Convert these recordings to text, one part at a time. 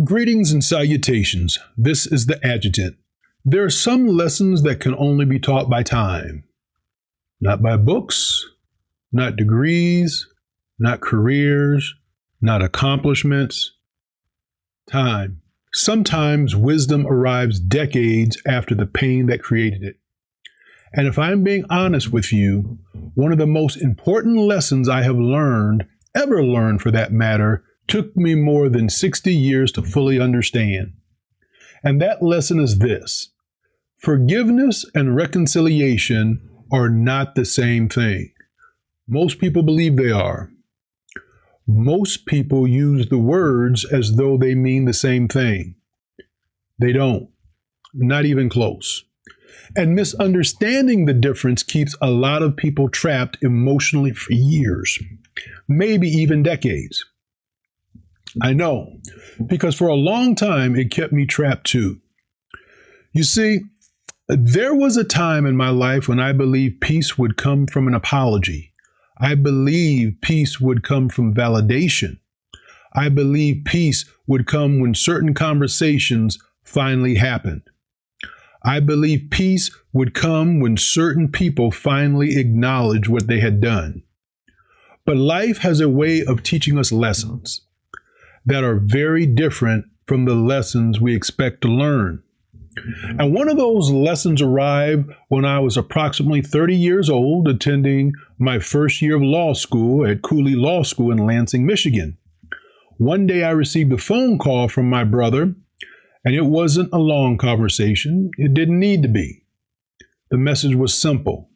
Greetings and salutations. This is the Adjutant. There are some lessons that can only be taught by time. Not by books, not degrees, not careers, not accomplishments. Time. Sometimes wisdom arrives decades after the pain that created it. And if I'm being honest with you, one of the most important lessons I have learned, ever learned for that matter, took me more than 60 years to fully understand. And that lesson is this: forgiveness and reconciliation are not the same thing. Most people believe they are. Most people use the words as though they mean the same thing. They don't. Not even close. And misunderstanding the difference keeps a lot of people trapped emotionally for years, maybe even decades. I know, because for a long time it kept me trapped too. You see, there was a time in my life when I believed peace would come from an apology. I believed peace would come from validation. I believed peace would come when certain conversations finally happened. I believed peace would come when certain people finally acknowledged what they had done. But life has a way of teaching us lessons that are very different from the lessons we expect to learn. And one of those lessons arrived when I was approximately 30 years old, attending my first year of law school at Cooley Law School in Lansing, Michigan. One day I received a phone call from my brother, and it wasn't a long conversation. It didn't need to be. The message was simple.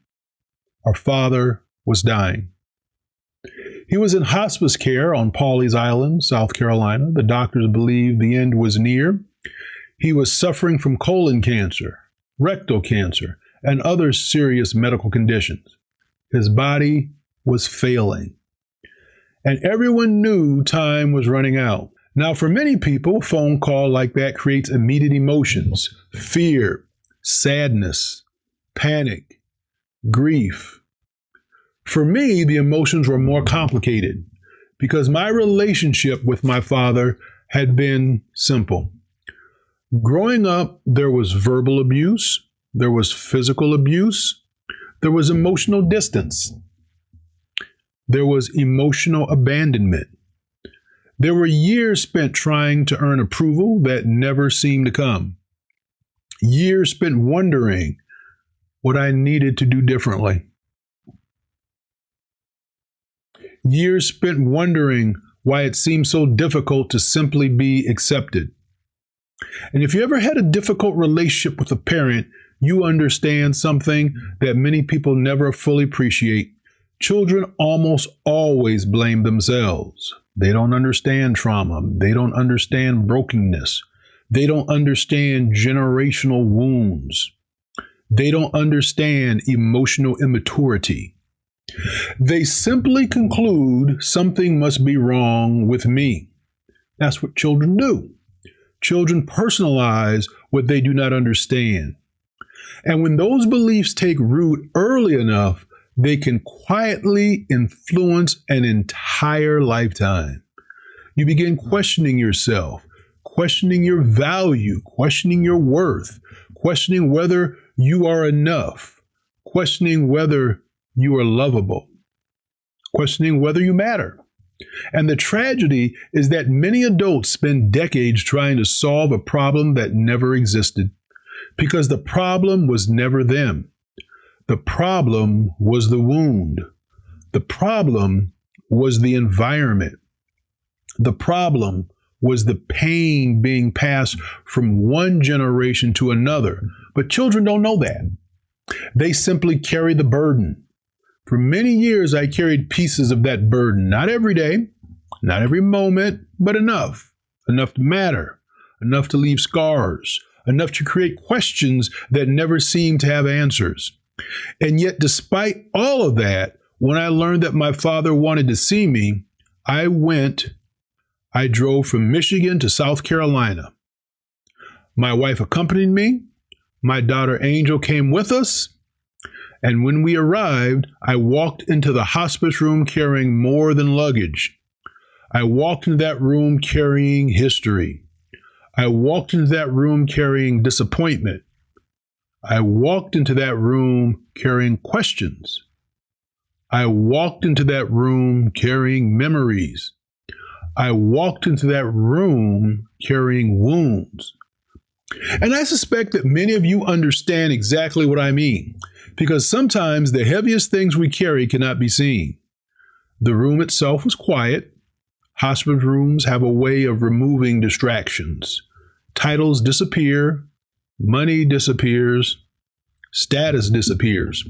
Our father was dying. He was in hospice care on Pawleys Island, South Carolina. The doctors believed the end was near. He was suffering from colon cancer, rectal cancer, and other serious medical conditions. His body was failing. And everyone knew time was running out. Now, for many people, a phone call like that creates immediate emotions: fear, sadness, panic, grief. For me, the emotions were more complicated because my relationship with my father had been simple. Growing up, there was verbal abuse, there was physical abuse, there was emotional distance, there was emotional abandonment. There were years spent trying to earn approval that never seemed to come. Years spent wondering what I needed to do differently. Years spent wondering why it seemed so difficult to simply be accepted. And if you ever had a difficult relationship with a parent, you understand something that many people never fully appreciate. Children almost always blame themselves. They don't understand trauma. They don't understand brokenness. They don't understand generational wounds. They don't understand emotional immaturity. They simply conclude something must be wrong with me. That's what children do. Children personalize what they do not understand. And when those beliefs take root early enough, they can quietly influence an entire lifetime. You begin questioning yourself, questioning your value, questioning your worth, questioning whether you are enough, questioning whether you are lovable, questioning whether you matter. And the tragedy is that many adults spend decades trying to solve a problem that never existed, because the problem was never them. The problem was the wound. The problem was the environment. The problem was the pain being passed from one generation to another. But children don't know that. They simply carry the burden. For many years, I carried pieces of that burden, not every day, not every moment, but enough. Enough to matter, enough to leave scars, enough to create questions that never seemed to have answers. And yet, despite all of that, when I learned that my father wanted to see me, I drove from Michigan to South Carolina. My wife accompanied me. My daughter Angel came with us. And when we arrived, I walked into the hospice room carrying more than luggage. I walked into that room carrying history, I walked into that room carrying disappointment. I walked into that room carrying questions. I walked into that room carrying memories. I walked into that room carrying wounds. And I suspect that many of you understand exactly what I mean, because sometimes the heaviest things we carry cannot be seen. The room itself was quiet. Hospital rooms have a way of removing distractions. Titles disappear, money disappears, status disappears,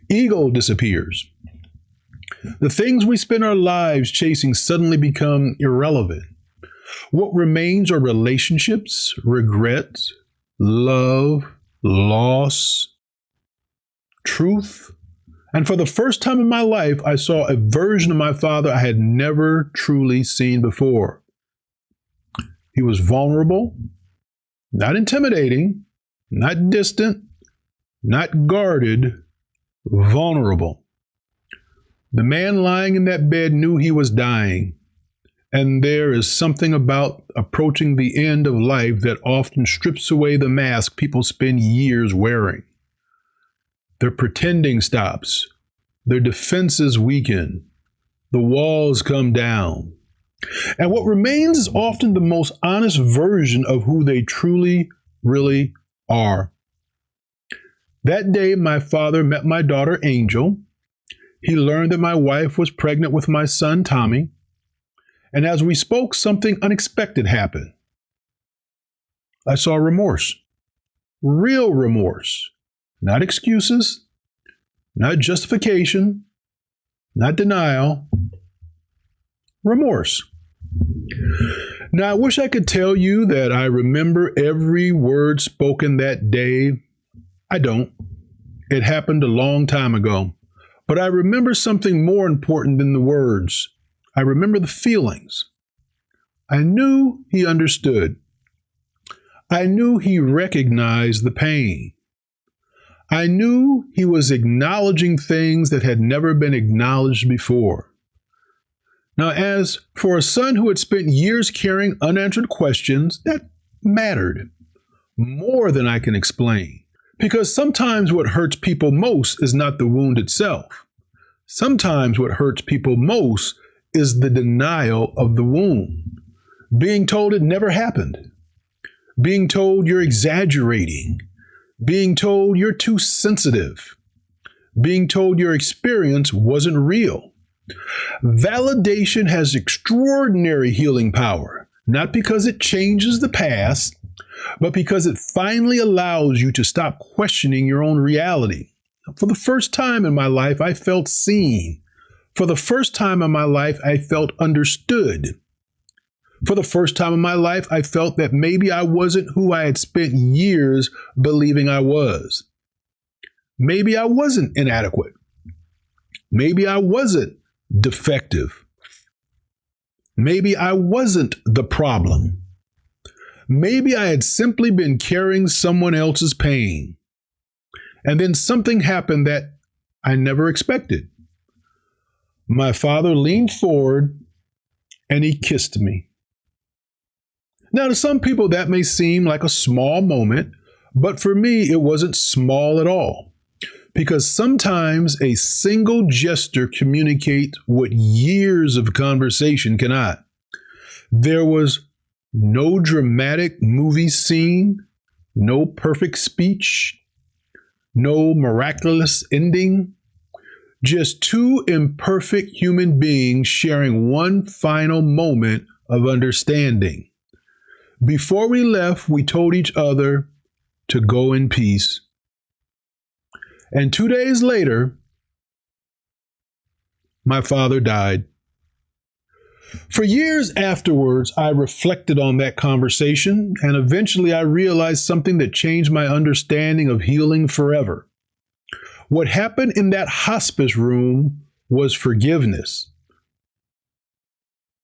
ego disappears. The things we spend our lives chasing suddenly become irrelevant. What remains are relationships, regrets, love, loss, truth. And for the first time in my life, I saw a version of my father I had never truly seen before. He was vulnerable, not intimidating, not distant, not guarded, vulnerable. The man lying in that bed knew he was dying. And there is something about approaching the end of life that often strips away the mask people spend years wearing. Their pretending stops. Their defenses weaken. The walls come down. And what remains is often the most honest version of who they truly, really are. That day, my father met my daughter, Angel. He learned that my wife was pregnant with my son, Tommy. And as we spoke, something unexpected happened. I saw remorse, real remorse, not excuses, not justification, not denial, remorse. Now, I wish I could tell you that I remember every word spoken that day. I don't. It happened a long time ago. But I remember something more important than the words. I remember the feelings. I knew he understood. I knew he recognized the pain. I knew he was acknowledging things that had never been acknowledged before. Now, as for a son who had spent years carrying unanswered questions, that mattered more than I can explain. Because sometimes what hurts people most is not the wound itself. Sometimes what hurts people most is the denial of the wound. Being told it never happened. Being told you're exaggerating. Being told you're too sensitive. Being told your experience wasn't real. Validation has extraordinary healing power, not because it changes the past, but because it finally allows you to stop questioning your own reality. For the first time in my life, I felt seen. For the first time in my life, I felt understood. For the first time in my life, I felt that maybe I wasn't who I had spent years believing I was. Maybe I wasn't inadequate. Maybe I wasn't defective. Maybe I wasn't the problem. Maybe I had simply been carrying someone else's pain. And then something happened that I never expected. My father leaned forward and he kissed me. Now, to some people, that may seem like a small moment, but for me, it wasn't small at all. Because sometimes a single gesture communicates what years of conversation cannot. There was no dramatic movie scene, no perfect speech, no miraculous ending. Just two imperfect human beings sharing one final moment of understanding. Before we left, we told each other to go in peace. And 2 days later, my father died. For years afterwards, I reflected on that conversation, and eventually I realized something that changed my understanding of healing forever. What happened in that hospice room was forgiveness,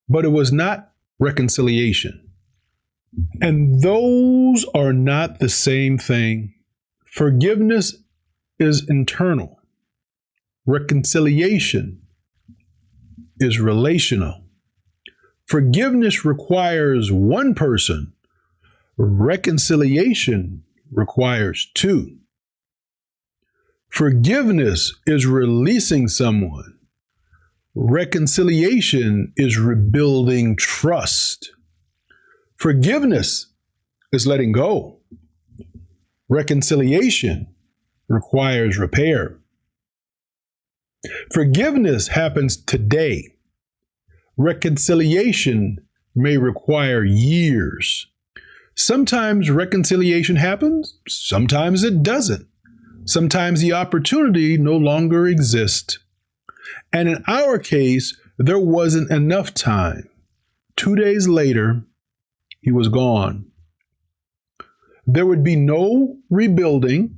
but it was not reconciliation. And those are not the same thing. Forgiveness is internal. Reconciliation is relational. Forgiveness requires one person Reconciliation requires two. Forgiveness is releasing someone. Reconciliation is rebuilding trust. Forgiveness is letting go. Reconciliation requires repair. Forgiveness happens today. Reconciliation may require years. Sometimes reconciliation happens, sometimes it doesn't. Sometimes the opportunity no longer exists. And in our case, there wasn't enough time. 2 days later, he was gone. There would be no rebuilding,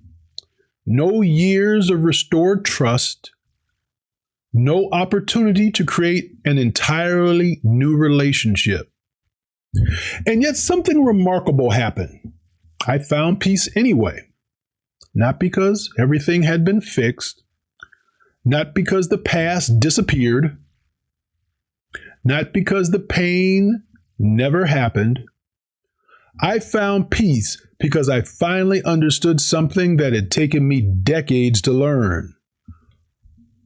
no years of restored trust, no opportunity to create an entirely new relationship. And yet something remarkable happened. I found peace anyway. Not because everything had been fixed, not because the past disappeared, not because the pain never happened. I found peace because I finally understood something that had taken me decades to learn.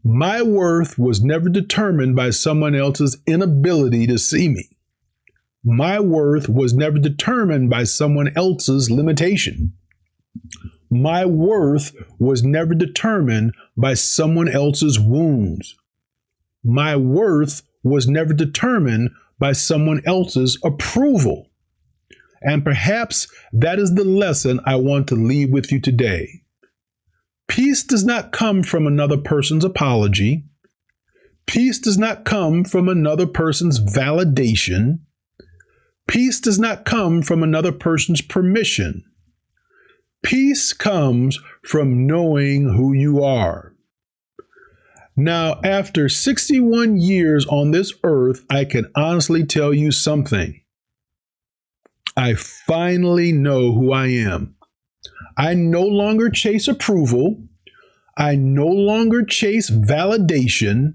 My worth was never determined by someone else's inability to see me. My worth was never determined by someone else's limitation. My worth was never determined by someone else's wounds. My worth was never determined by someone else's approval. And perhaps that is the lesson I want to leave with you today. Peace does not come from another person's apology. Peace does not come from another person's validation. Peace does not come from another person's permission. Peace comes from knowing who you are. Now, after 61 years on this earth, I can honestly tell you something. I finally know who I am. I no longer chase approval. I no longer chase validation.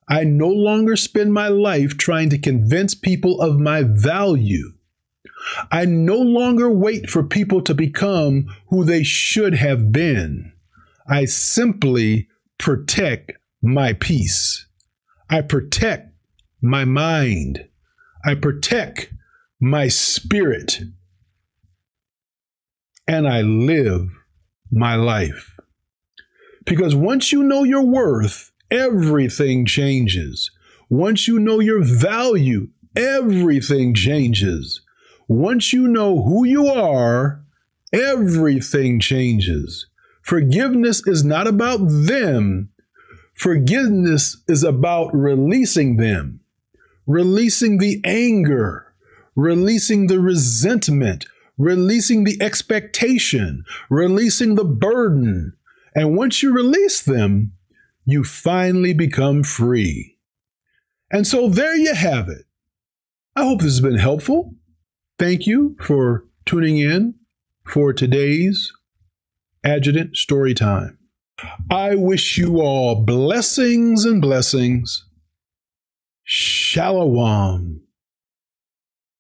I no longer spend my life trying to convince people of my value. I no longer wait for people to become who they should have been. I simply protect my peace. I protect my mind. I protect my spirit. And I live my life. Because once you know your worth, everything changes. Once you know your value, everything changes. Once you know who you are, everything changes. Forgiveness is not about them. Forgiveness is about releasing them, releasing the anger, releasing the resentment, releasing the expectation, releasing the burden. And once you release them, you finally become free. And so there you have it. I hope this has been helpful. Thank you for tuning in for today's Adjutant Storytime. I wish you all blessings and blessings. Shalom.